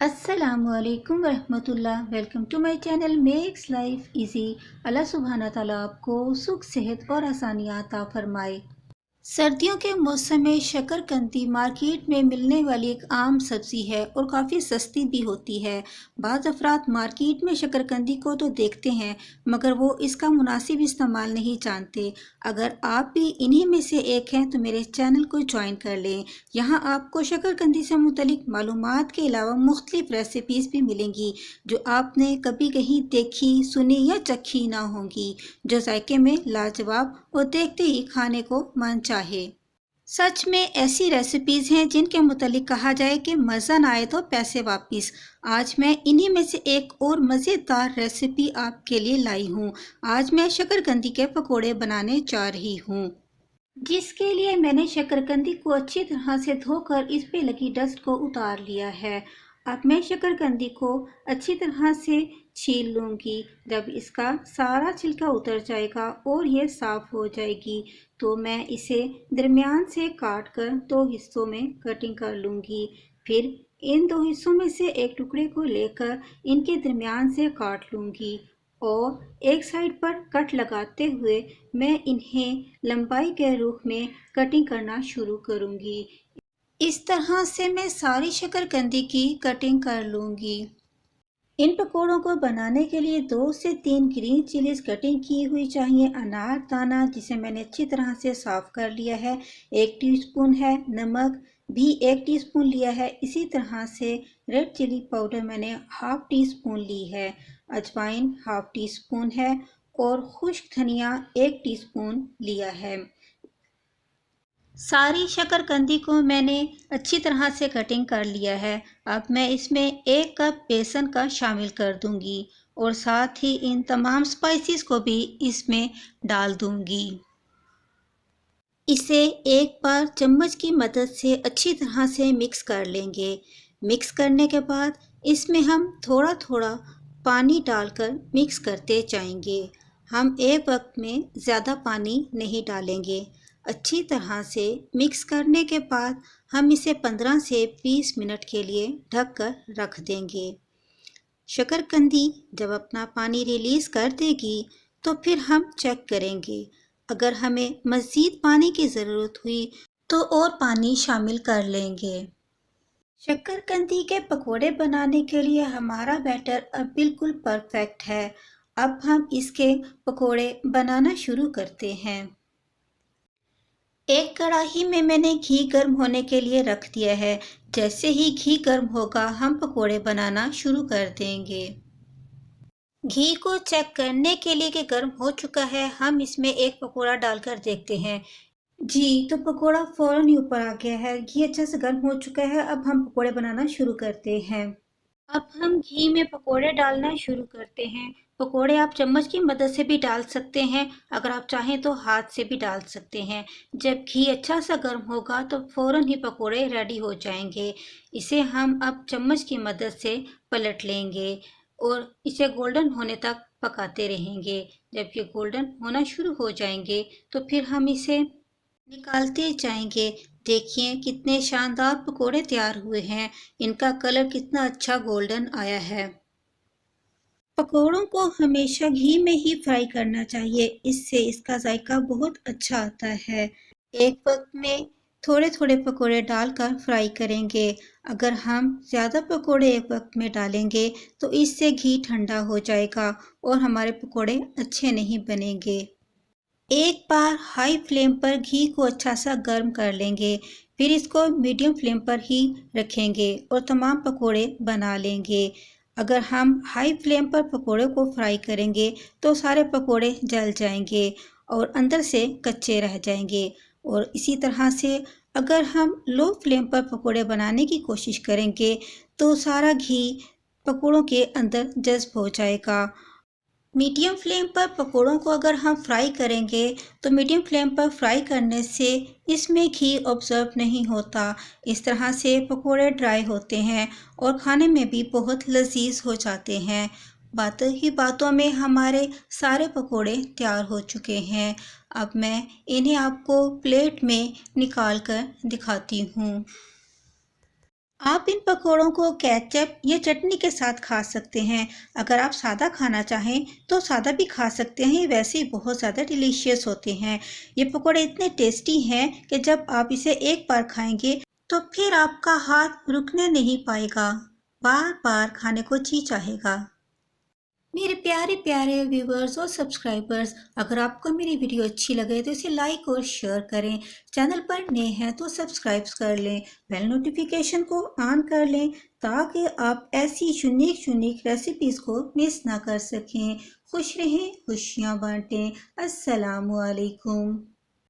अस्सलामुअलैकुम वरहमतुल्लाह। Welcome to my channel makes life easy. अल्लाह सुब्हाना ताला आपको सुख सेहत और आसानियाँ अता फरमाए। सर्दियों के मौसम में शकरकंदी मार्केट में मिलने वाली एक आम सब्ज़ी है और काफ़ी सस्ती भी होती है। बाज़ अफराद मार्केट में शकरकंदी को तो देखते हैं मगर वो इसका मुनासिब इस्तेमाल नहीं जानते। अगर आप भी इन्हीं में से एक हैं तो मेरे चैनल को ज्वाइन कर लें। यहाँ आपको शकरकंदी से मुतलिक मालूमात के अलावा मुख्तलिफ रेसिपीज़ भी मिलेंगी जो आपने कभी कहीं देखी, सुनी या चखी ना होंगी, जो जायके में लाजवाब और देखते ही खाने को मन चाहे। सच में ऐसी रेसिपीज़ हैं जिनके मुतालिक कहा जाए कि मज़ा ना आए तो पैसे वापिस। आज मैं इन्हीं में से एक और मज़ेदार रेसिपी आपके लिए लाई हूँ। आज मैं शकरकंदी के पकोड़े बनाने जा रही हूँ, जिसके लिए मैंने शकरकंदी को अच्छी तरह से धोकर इस पे लगी डस्ट को उतार लिया है। अब मैं शकरकंदी को अच्छी तरह से छील लूँगी। जब इसका सारा छिलका उतर जाएगा और ये साफ़ हो जाएगी तो मैं इसे दरमियान से काट कर दो हिस्सों में कटिंग कर लूँगी। फिर इन दो हिस्सों में से एक टुकड़े को लेकर इनके दरमियान से काट लूँगी और एक साइड पर कट लगाते हुए मैं इन्हें लंबाई के रुख में कटिंग करना शुरू करूँगी। इस तरह से मैं सारी शकरकंदी की कटिंग कर लूँगी। इन पकौड़ों को बनाने के लिए 2 से 3 ग्रीन चिलीज कटिंग की हुई चाहिए। अनार दाना जिसे मैंने अच्छी तरह से साफ़ कर लिया है, 1 टीस्पून है। नमक भी 1 टीस्पून लिया है। इसी तरह से रेड चिली पाउडर मैंने हाफ टी स्पून ली है। अजवाइन हाफ टी स्पून है और खुश्क धनिया 1 टीस्पून लिया है। सारी शकरकंदी को मैंने अच्छी तरह से कटिंग कर लिया है। अब मैं इसमें 1 कप बेसन का शामिल कर दूंगी और साथ ही इन तमाम स्पाइसेस को भी इसमें डाल दूंगी। इसे एक बार चम्मच की मदद से अच्छी तरह से मिक्स कर लेंगे। मिक्स करने के बाद इसमें हम थोड़ा थोड़ा पानी डालकर मिक्स करते जाएंगे। हम एक वक्त में ज़्यादा पानी नहीं डालेंगे। अच्छी तरह से मिक्स करने के बाद हम इसे 15 से 20 मिनट के लिए ढक कर रख देंगे। शकरकंदी जब अपना पानी रिलीज़ कर देगी तो फिर हम चेक करेंगे। अगर हमें मज़ीद पानी की ज़रूरत हुई तो और पानी शामिल कर लेंगे। शकरकंदी के पकोड़े बनाने के लिए हमारा बैटर अब बिल्कुल परफेक्ट है। अब हम इसके पकोड़े बनाना शुरू करते हैं। एक कढ़ाई में मैंने घी गर्म होने के लिए रख दिया है। जैसे ही घी गर्म होगा हम पकोड़े बनाना शुरू कर देंगे। घी को चेक करने के लिए कि गर्म हो चुका है, हम इसमें एक पकोड़ा डालकर देखते हैं। जी, तो पकोड़ा फ़ौरन ही ऊपर आ गया है। घी अच्छे से गर्म हो चुका है। अब हम पकोड़े बनाना शुरू करते हैं। अब हम घी में पकोड़े डालना शुरू करते हैं। पकोड़े आप चम्मच की मदद से भी डाल सकते हैं, अगर आप चाहें तो हाथ से भी डाल सकते हैं। जब घी अच्छा सा गर्म होगा तो फ़ौरन ही पकोड़े रेडी हो जाएंगे। इसे हम अब चम्मच की मदद से पलट लेंगे और इसे गोल्डन होने तक पकाते रहेंगे। जब ये गोल्डन होना शुरू हो जाएंगे तो फिर हम इसे निकालते जाएंगे। देखिए कितने शानदार पकोड़े तैयार हुए हैं। इनका कलर कितना अच्छा गोल्डन आया है। पकोड़ों को हमेशा घी में ही फ्राई करना चाहिए, इससे इसका जायका बहुत अच्छा आता है। एक वक्त में थोड़े थोड़े पकोड़े डालकर फ्राई करेंगे। अगर हम ज़्यादा पकोड़े एक वक्त में डालेंगे तो इससे घी ठंडा हो जाएगा और हमारे पकोड़े अच्छे नहीं बनेंगे। एक बार हाई फ्लेम पर घी को अच्छा सा गर्म कर लेंगे, फिर इसको मीडियम फ्लेम पर ही रखेंगे और तमाम पकोड़े बना लेंगे। अगर हम हाई फ्लेम पर पकोड़े को फ्राई करेंगे तो सारे पकोड़े जल जाएंगे और अंदर से कच्चे रह जाएंगे। और इसी तरह से अगर हम लो फ्लेम पर पकोड़े बनाने की कोशिश करेंगे तो सारा घी पकोड़ों के अंदर जज्ब हो जाएगा। मीडियम फ्लेम पर पकोड़ों को अगर हम फ्राई करेंगे तो मीडियम फ्लेम पर फ्राई करने से इसमें घी ऑब्जर्व नहीं होता। इस तरह से पकोड़े ड्राई होते हैं और खाने में भी बहुत लजीज हो जाते हैं। बातों ही बातों में हमारे सारे पकोड़े तैयार हो चुके हैं। अब मैं इन्हें आपको प्लेट में निकाल कर दिखाती हूँ। आप इन पकौड़ों को केचप या चटनी के साथ खा सकते हैं। अगर आप सादा खाना चाहें तो सादा भी खा सकते हैं, ये वैसे ही बहुत ज़्यादा डिलीशियस होते हैं। ये पकौड़े इतने टेस्टी हैं कि जब आप इसे एक बार खाएंगे तो फिर आपका हाथ रुकने नहीं पाएगा, बार बार खाने को जी चाहेगा। मेरे प्यारे प्यारे व्यूवर्स और सब्सक्राइबर्स, अगर आपको मेरी वीडियो अच्छी लगे तो इसे लाइक और शेयर करें। चैनल पर नए हैं तो सब्सक्राइब कर लें, बेल नोटिफिकेशन को ऑन कर लें ताकि आप ऐसी यूनिक यूनिक रेसिपीज़ को मिस ना कर सकें। खुश रहें, खुशियाँ बांटें। अस्सलामुअलैकुम।